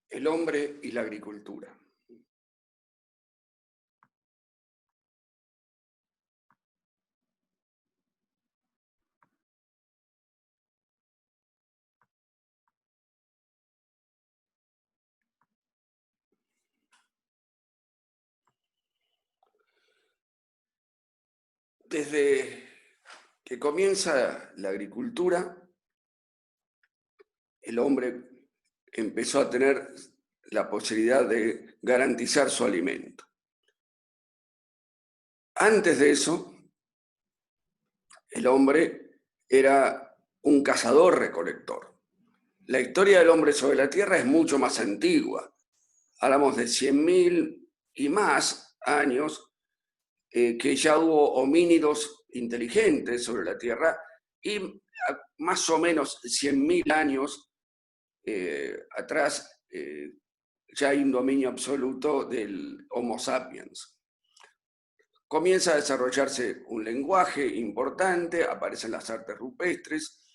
El hombre y la agricultura. Desde que comienza la agricultura, el hombre empezó a tener la posibilidad de garantizar su alimento. Antes de eso, el hombre era un cazador-recolector. La historia del hombre sobre la Tierra es mucho más antigua. Hablamos de 100.000 y más años que ya hubo homínidos inteligentes sobre la Tierra y más o menos 100.000 años atrás ya hay un dominio absoluto del Homo sapiens. Comienza a desarrollarse un lenguaje importante, aparecen las artes rupestres,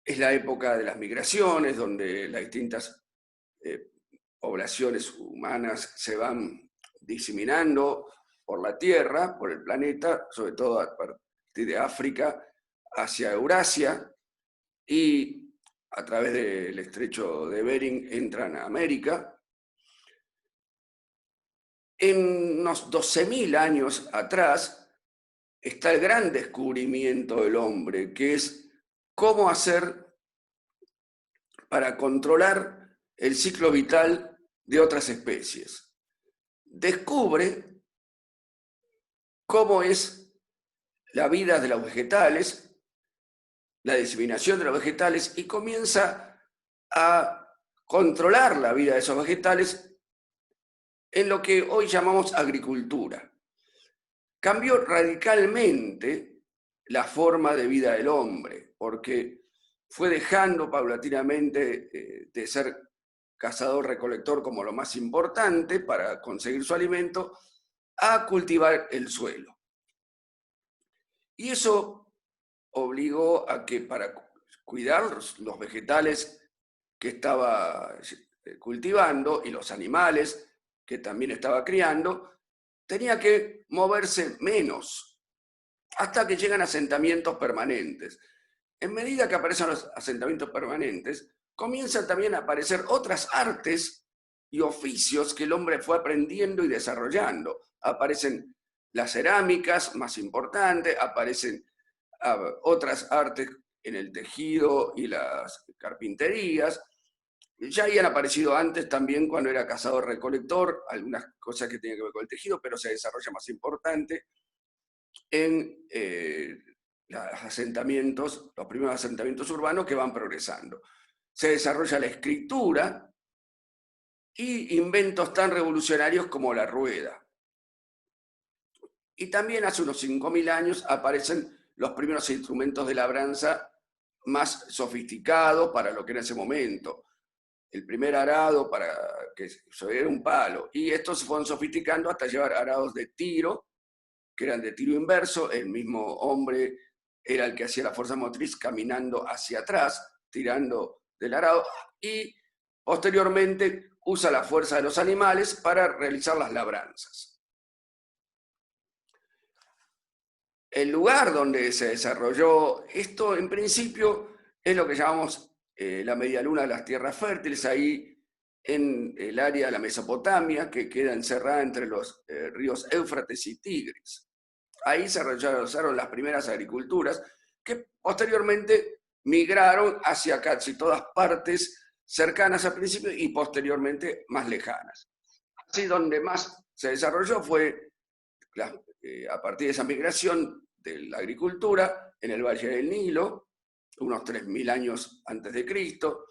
es la época de las migraciones, donde las distintas poblaciones humanas se van diseminando por la Tierra, por el planeta, sobre todo a partir de África hacia Eurasia, y a través del estrecho de Bering entran a América. En unos 12.000 años atrás está el gran descubrimiento del hombre, que es cómo hacer para controlar el ciclo vital de otras especies. Descubre cómo es la vida de los vegetales, la diseminación de los vegetales, y comienza a controlar la vida de esos vegetales en lo que hoy llamamos agricultura. Cambió radicalmente la forma de vida del hombre, porque fue dejando paulatinamente de ser cazador-recolector como lo más importante para conseguir su alimento, a cultivar el suelo. Y eso obligó a que para cuidar los vegetales que estaba cultivando y los animales que también estaba criando, tenía que moverse menos, hasta que llegan asentamientos permanentes. En medida que aparecen los asentamientos permanentes, comienzan también a aparecer otras artes y oficios que el hombre fue aprendiendo y desarrollando. Aparecen las cerámicas más importantes, aparecen otras artes en el tejido y las carpinterías. Ya habían aparecido antes también cuando era cazador-recolector, algunas cosas que tenían que ver con el tejido, pero se desarrolla más importante en los asentamientos, los primeros asentamientos urbanos que van progresando. Se desarrolla la escritura y inventos tan revolucionarios como la rueda. Y también hace unos 5.000 años aparecen los primeros instrumentos de labranza más sofisticados para lo que era ese momento. El primer arado para que se era un palo. Y estos se fueron sofisticando hasta llevar arados de tiro, que eran de tiro inverso. El mismo hombre era el que hacía la fuerza motriz caminando hacia atrás, tirando del arado, y posteriormente usa la fuerza de los animales para realizar las labranzas. El lugar donde se desarrolló esto, en principio, es lo que llamamos la medialuna de las tierras fértiles, ahí en el área de la Mesopotamia, que queda encerrada entre los ríos Éufrates y Tigris. Ahí se realizaron las primeras agriculturas, que posteriormente migraron hacia casi todas partes cercanas al principio y posteriormente más lejanas. Así donde más se desarrolló fue a partir de esa migración de la agricultura en el Valle del Nilo, unos 3.000 años antes de Cristo,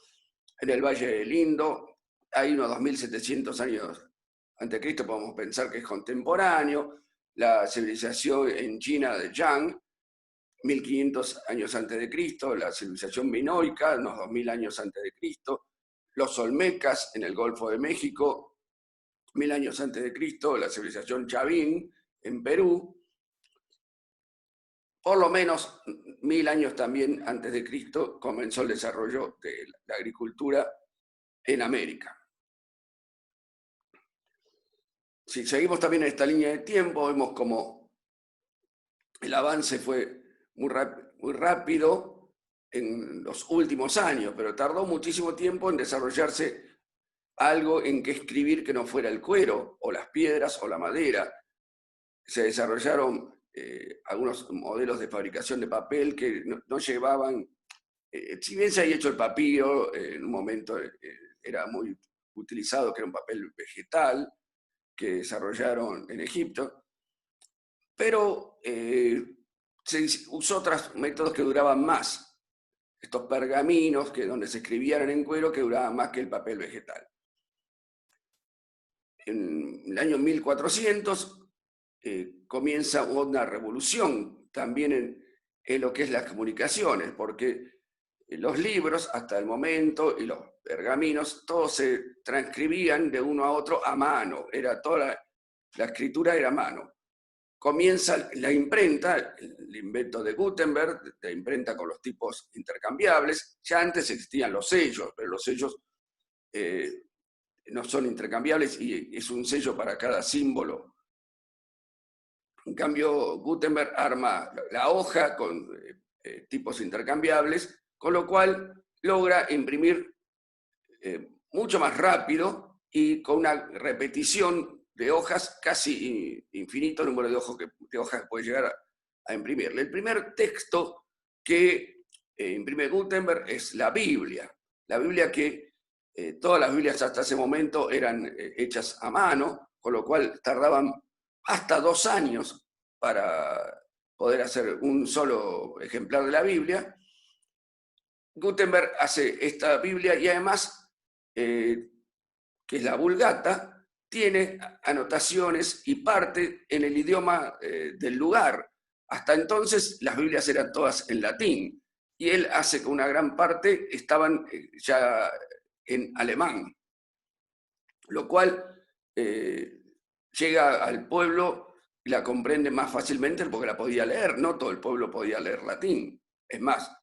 en el Valle del Indo, hay unos 2.700 años antes de Cristo, podemos pensar que es contemporáneo, la civilización en China de Yang, 1.500 años antes de Cristo, la civilización minoica, unos 2.000 años antes de Cristo, los olmecas en el Golfo de México, 1.000 años antes de Cristo, la civilización Chavín en Perú, por lo menos 1.000 años también antes de Cristo comenzó el desarrollo de la agricultura en América. si seguimos también esta línea de tiempo, vemos como el avance fue muy rápido en los últimos años, pero tardó muchísimo tiempo en desarrollarse algo en que escribir que no fuera el cuero, o las piedras, o la madera. Se desarrollaron algunos modelos de fabricación de papel que no llevaban, si bien se había hecho el papiro, en un momento era muy utilizado, que era un papel vegetal, que desarrollaron en Egipto, pero se usó otros métodos que duraban más. Estos pergaminos, donde se escribían en cuero, que duraban más que el papel vegetal. En el año 1400 comienza una revolución también en lo que es las comunicaciones, porque los libros hasta el momento y los pergaminos, todos se transcribían de uno a otro a mano, toda la escritura era a mano. Comienza la imprenta, el invento de Gutenberg, la imprenta con los tipos intercambiables. Ya antes existían los sellos, pero los sellos no son intercambiables y es un sello para cada símbolo. En cambio, Gutenberg arma la hoja con tipos intercambiables, con lo cual logra imprimir mucho más rápido y con una repetición de hojas casi infinito número de hojas que puede llegar a imprimirle. El primer texto que imprime Gutenberg es la Biblia. La Biblia que todas las Biblias hasta ese momento eran hechas a mano, con lo cual tardaban hasta 2 años para poder hacer un solo ejemplar de la Biblia. Gutenberg hace esta Biblia y además, que es la Vulgata, tiene anotaciones y parte en el idioma del lugar. Hasta entonces las Biblias eran todas en latín y él hace que una gran parte estaban ya en alemán, lo cual llega al pueblo y la comprende más fácilmente porque la podía leer. No todo el pueblo podía leer latín, es más,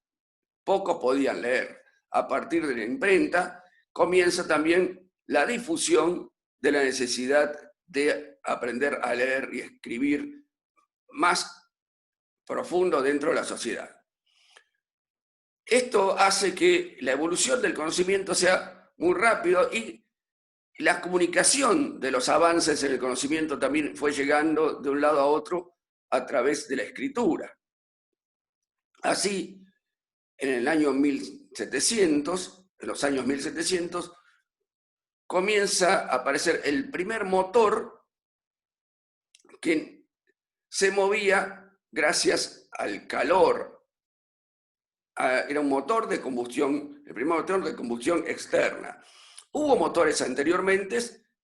pocos podían leer. A partir de la imprenta comienza también la difusión de la necesidad de aprender a leer y escribir más profundo dentro de la sociedad. Esto hace que la evolución del conocimiento sea muy rápido y la comunicación de los avances en el conocimiento también fue llegando de un lado a otro a través de la escritura. Así, en el año 1700, en los años 1700, comienza a aparecer el primer motor que se movía gracias al calor. Era un motor de combustión, el primer motor de combustión externa. Hubo motores anteriormente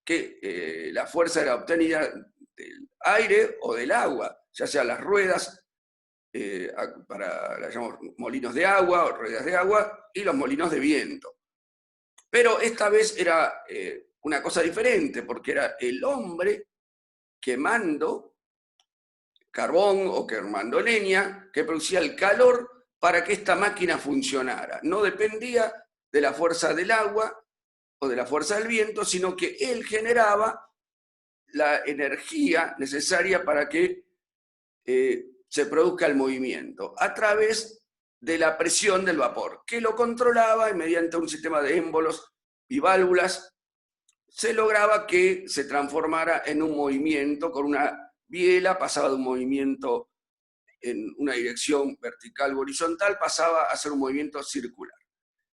que la fuerza era obtenida del aire o del agua, ya sea las ruedas, las llamamos molinos de agua o ruedas de agua, y los molinos de viento. Pero esta vez era una cosa diferente, porque era el hombre quemando carbón o quemando leña que producía el calor para que esta máquina funcionara. No dependía de la fuerza del agua o de la fuerza del viento, sino que él generaba la energía necesaria para que se produzca el movimiento a través de la presión del vapor, que lo controlaba y mediante un sistema de émbolos y válvulas se lograba que se transformara en un movimiento con una biela, pasaba de un movimiento en una dirección vertical o horizontal, pasaba a ser un movimiento circular.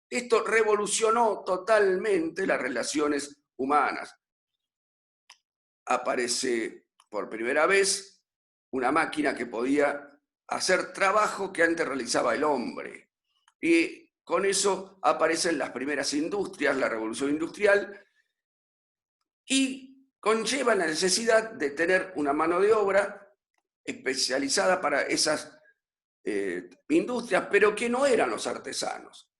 Esto revolucionó totalmente las relaciones humanas. Aparece por primera vez una máquina que podía hacer trabajo que antes realizaba el hombre. Y con eso aparecen las primeras industrias, la revolución industrial, y conlleva la necesidad de tener una mano de obra especializada para esas industrias, pero que no eran los artesanos.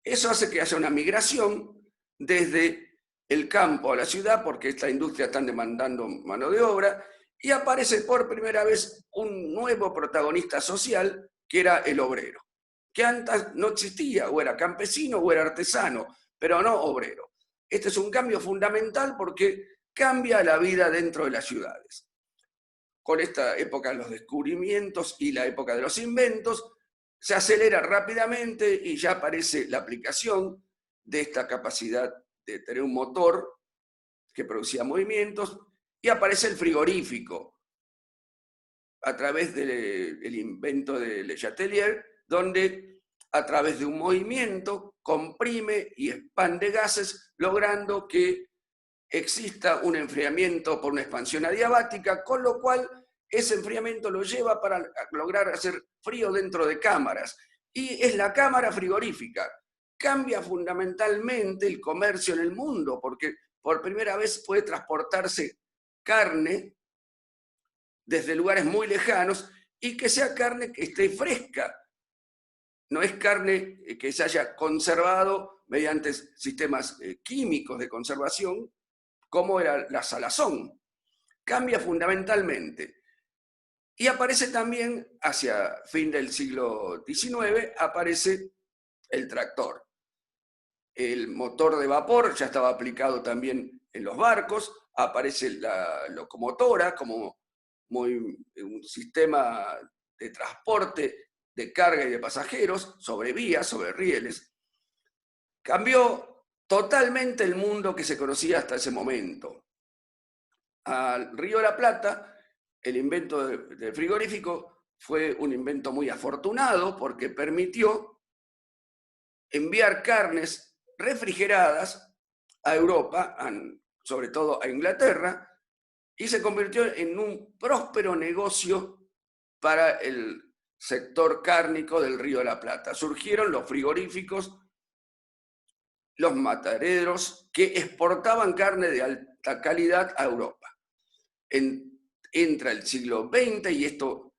Eso hace que haya una migración desde el campo a la ciudad, porque esta industria está demandando mano de obra, y aparece por primera vez un nuevo protagonista social, que era el obrero, que antes no existía, o era campesino o era artesano, pero no obrero. Este es un cambio fundamental porque cambia la vida dentro de las ciudades. Con esta época de los descubrimientos y la época de los inventos, se acelera rápidamente y ya aparece la aplicación de esta capacidad de tener un motor que producía movimientos, y aparece el frigorífico a través del invento de Le Chatelier, donde a través de un movimiento comprime y expande gases, logrando que exista un enfriamiento por una expansión adiabática, con lo cual ese enfriamiento lo lleva para lograr hacer frío dentro de cámaras. Y es la cámara frigorífica. Cambia fundamentalmente el comercio en el mundo, porque por primera vez puede transportarse carne desde lugares muy lejanos y que sea carne que esté fresca. No es carne que se haya conservado mediante sistemas químicos de conservación, como era la salazón. Cambia fundamentalmente. Y aparece también, hacia fin del siglo XIX, aparece el tractor. El motor de vapor ya estaba aplicado también en los barcos, aparece la locomotora como un sistema de transporte de carga y de pasajeros sobre vías, sobre rieles. Cambió totalmente el mundo que se conocía hasta ese momento. Al Río de la Plata, el invento del frigorífico fue un invento muy afortunado porque permitió enviar carnes refrigeradas a Europa, sobre todo a Inglaterra, y se convirtió en un próspero negocio para el sector cárnico del Río de la Plata. Surgieron los frigoríficos, los mataderos que exportaban carne de alta calidad a Europa. Entra el siglo XX y esto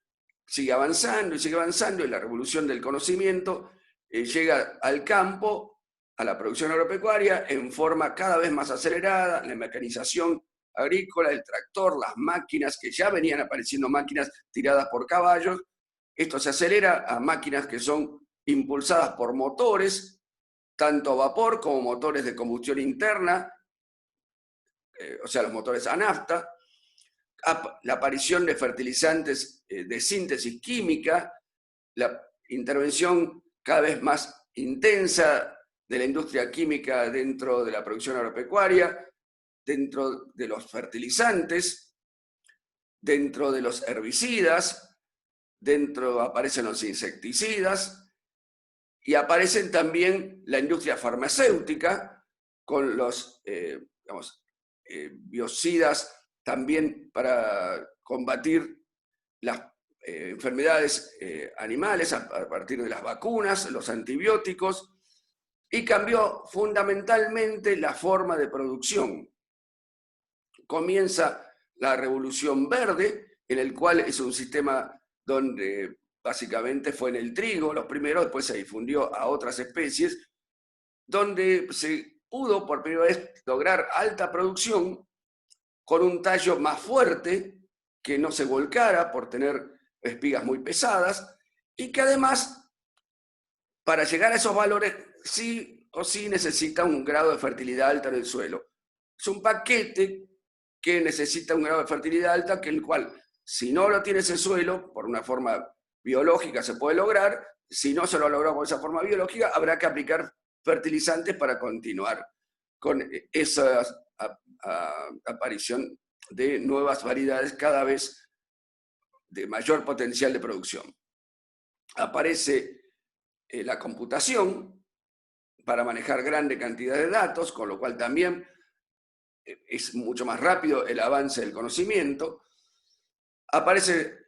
sigue avanzando y la revolución del conocimiento llega al campo, a la producción agropecuaria en forma cada vez más acelerada, la mecanización agrícola, el tractor, las máquinas, que ya venían apareciendo máquinas tiradas por caballos. Esto se acelera a máquinas que son impulsadas por motores, tanto a vapor como motores de combustión interna, o sea, los motores a nafta, la aparición de fertilizantes de síntesis química, la intervención cada vez más intensa de la industria química dentro de la producción agropecuaria, dentro de los fertilizantes, dentro de los herbicidas, aparecen los insecticidas, y aparecen también la industria farmacéutica con los biocidas también para combatir las enfermedades animales a partir de las vacunas, los antibióticos, y cambió fundamentalmente la forma de producción. Comienza la Revolución Verde, en el cual es un sistema donde básicamente fue en el trigo los primeros, después se difundió a otras especies, donde se pudo por primera vez lograr alta producción con un tallo más fuerte, que no se volcara por tener espigas muy pesadas, y que además, para llegar a esos valores, sí o sí necesita un grado de fertilidad alta en el suelo. Es un paquete que necesita un grado de fertilidad alta, que el cual, si no lo tiene ese suelo, por una forma biológica se puede lograr. Si no se lo ha logrado por esa forma biológica, habrá que aplicar fertilizantes para continuar con esa aparición de nuevas variedades cada vez de mayor potencial de producción. Aparece la computación para manejar grande cantidad de datos, con lo cual también es mucho más rápido el avance del conocimiento. Aparece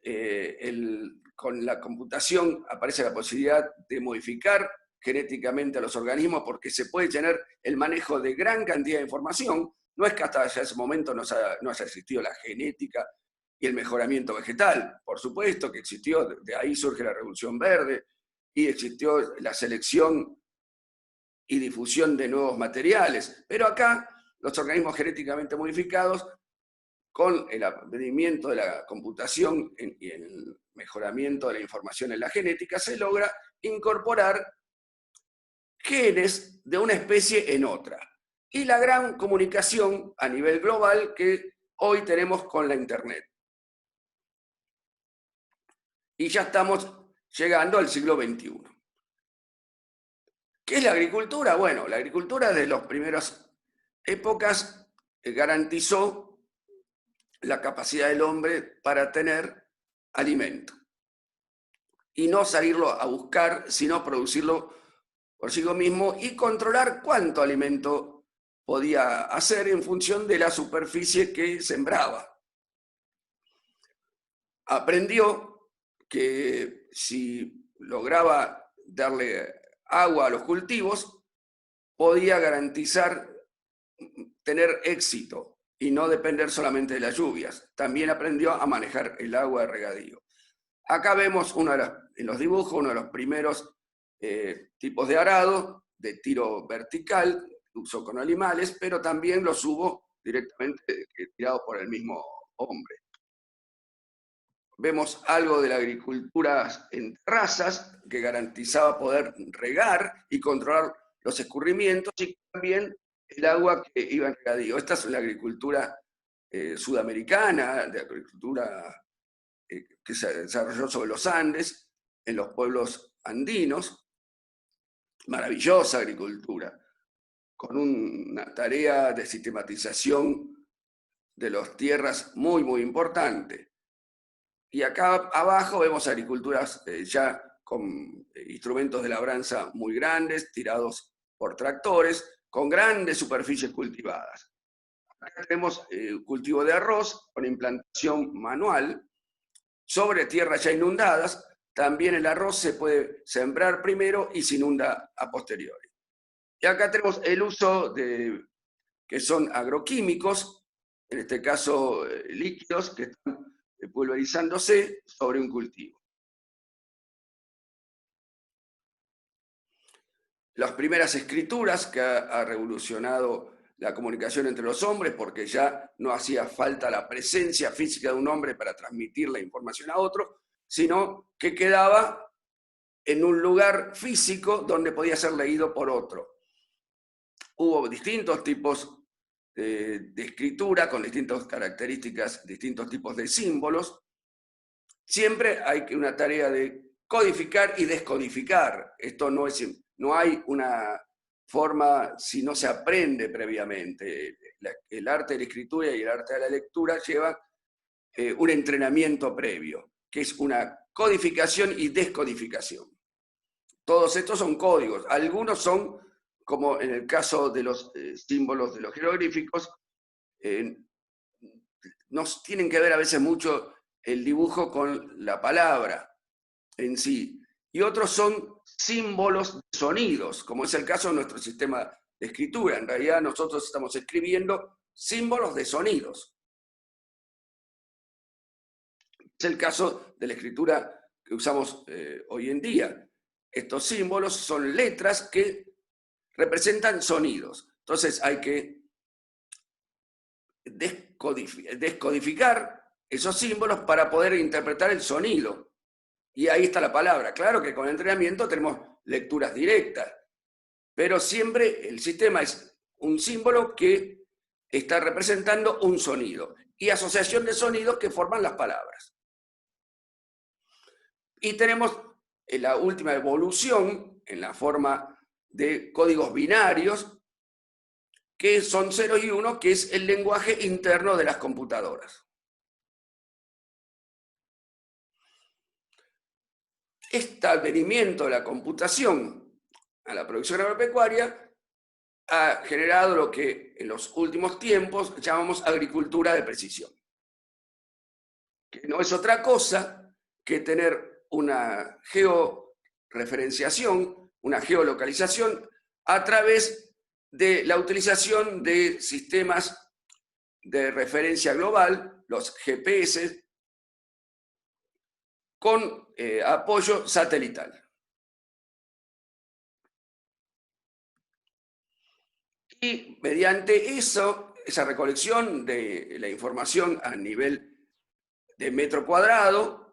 con la computación aparece la posibilidad de modificar genéticamente a los organismos, porque se puede tener el manejo de gran cantidad de información. No es que hasta ese momento no haya existido la genética y el mejoramiento vegetal. Por supuesto que existió, de ahí surge la Revolución Verde, y existió la selección y difusión de nuevos materiales. Pero acá, los organismos genéticamente modificados, con el aprendimiento de la computación y el mejoramiento de la información en la genética, se logra incorporar genes de una especie en otra. y la gran comunicación a nivel global que hoy tenemos con la Internet. Y ya estamos llegando al siglo XXI. ¿Qué es la agricultura? Bueno, la agricultura desde las primeras épocas garantizó la capacidad del hombre para tener alimento. Y no salirlo a buscar, sino producirlo por sí mismo y controlar cuánto alimento podía hacer en función de la superficie que sembraba. Aprendió que si lograba darle agua a los cultivos, podía garantizar tener éxito y no depender solamente de las lluvias. También aprendió a manejar el agua de regadío. Acá vemos en los dibujos uno de los primeros tipos de arado, de tiro vertical, uso con animales, pero también los hubo directamente tirados por el mismo hombre. Vemos algo de la agricultura en terrazas, que garantizaba poder regar y controlar los escurrimientos, y también el agua que iba en regadío. Esta es la agricultura sudamericana, de agricultura que se desarrolló sobre los Andes, en los pueblos andinos. Maravillosa agricultura, con una tarea de sistematización de las tierras muy, muy importante. Y acá abajo vemos agriculturas ya con instrumentos de labranza muy grandes, tirados por tractores, con grandes superficies cultivadas. Acá tenemos cultivo de arroz con implantación manual sobre tierras ya inundadas. También el arroz se puede sembrar primero y se inunda a posteriori. Y acá tenemos el uso de que son agroquímicos, en este caso líquidos, que están pulverizándose sobre un cultivo. Las primeras escrituras que ha revolucionado la comunicación entre los hombres, porque ya no hacía falta la presencia física de un hombre para transmitir la información a otro, sino que quedaba en un lugar físico donde podía ser leído por otro. Hubo distintos tipos de escritura con distintas características, distintos tipos de símbolos. Siempre hay una tarea de codificar y descodificar. Esto no hay una forma si no se aprende previamente. El arte de la escritura y el arte de la lectura llevan un entrenamiento previo, que es una codificación y descodificación. Todos estos son códigos. Algunos son, como en el caso de los símbolos de los jeroglíficos, nos tienen que ver a veces mucho el dibujo con la palabra en sí. Y otros son símbolos de sonidos, como es el caso de nuestro sistema de escritura. En realidad nosotros estamos escribiendo símbolos de sonidos. Es el caso de la escritura que usamos hoy en día. Estos símbolos son letras que representan sonidos. Entonces hay que descodificar esos símbolos para poder interpretar el sonido. Y ahí está la palabra. Claro que con el entrenamiento tenemos lecturas directas, pero siempre el sistema es un símbolo que está representando un sonido y asociación de sonidos que forman las palabras. Y tenemos la última evolución en la forma de códigos binarios, que son 0 y 1, que es el lenguaje interno de las computadoras. Este advenimiento de la computación a la producción agropecuaria ha generado lo que en los últimos tiempos llamamos agricultura de precisión, que no es otra cosa que tener una georreferenciación, una geolocalización a través de la utilización de sistemas de referencia global, los GPS, con apoyo satelital. Y mediante esa recolección de la información a nivel de metro cuadrado,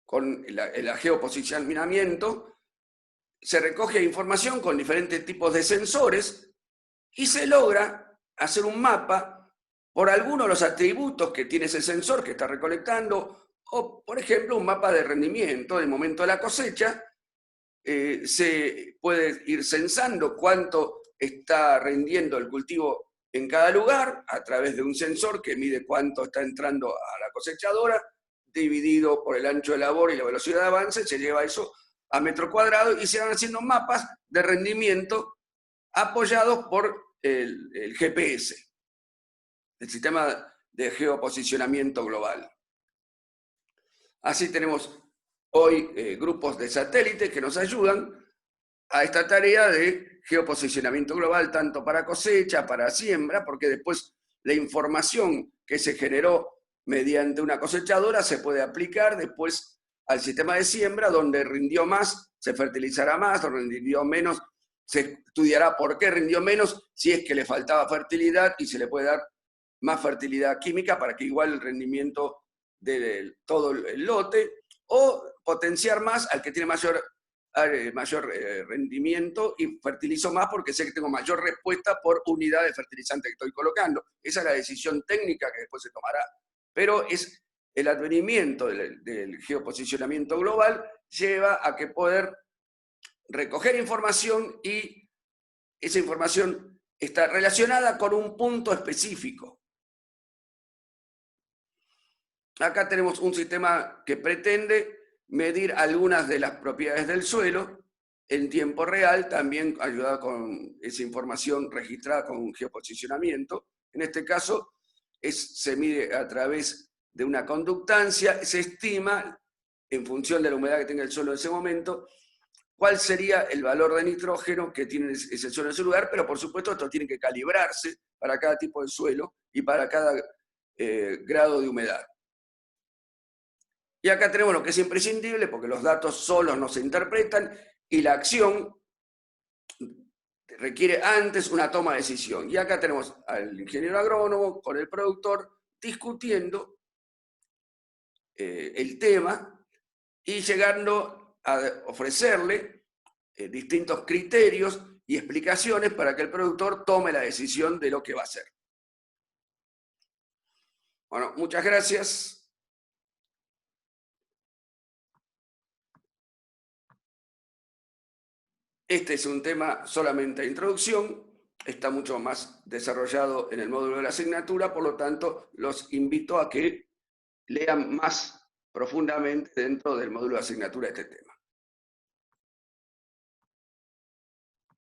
con el geoposicionamiento, se recoge información con diferentes tipos de sensores y se logra hacer un mapa por algunos de los atributos que tiene ese sensor que está recolectando, o por ejemplo un mapa de rendimiento del momento de la cosecha. Se puede ir censando cuánto está rindiendo el cultivo en cada lugar a través de un sensor que mide cuánto está entrando a la cosechadora, dividido por el ancho de labor y la velocidad de avance, se lleva eso a metro cuadrado y se van haciendo mapas de rendimiento apoyados por el GPS, el sistema de geoposicionamiento global. Así tenemos hoy grupos de satélites que nos ayudan a esta tarea de geoposicionamiento global, tanto para cosecha, para siembra, porque después la información que se generó mediante una cosechadora se puede aplicar después al sistema de siembra, donde rindió más, se fertilizará más, donde rindió menos, se estudiará por qué rindió menos, si es que le faltaba fertilidad y se le puede dar más fertilidad química para que igual el rendimiento de todo el lote, o potenciar más al que tiene mayor rendimiento y fertilizo más porque sé que tengo mayor respuesta por unidad de fertilizante que estoy colocando. Esa es la decisión técnica que después se tomará. Pero es el advenimiento del geoposicionamiento global lleva a que poder recoger información y esa información está relacionada con un punto específico. Acá tenemos un sistema que pretende medir algunas de las propiedades del suelo en tiempo real, también ayudado con esa información registrada con un geoposicionamiento. En este caso, se mide a través de una conductancia, se estima, en función de la humedad que tenga el suelo en ese momento, cuál sería el valor de nitrógeno que tiene ese suelo en ese lugar, pero por supuesto esto tiene que calibrarse para cada tipo de suelo y para cada grado de humedad. Y acá tenemos lo que es imprescindible, porque los datos solos no se interpretan, y la acción requiere antes una toma de decisión. Y acá tenemos al ingeniero agrónomo con el productor discutiendo el tema y llegando a ofrecerle distintos criterios y explicaciones para que el productor tome la decisión de lo que va a hacer. Bueno, muchas gracias. Este es un tema solamente de introducción, está mucho más desarrollado en el módulo de la asignatura, por lo tanto, los invito a que lean más profundamente dentro del módulo de asignatura este tema.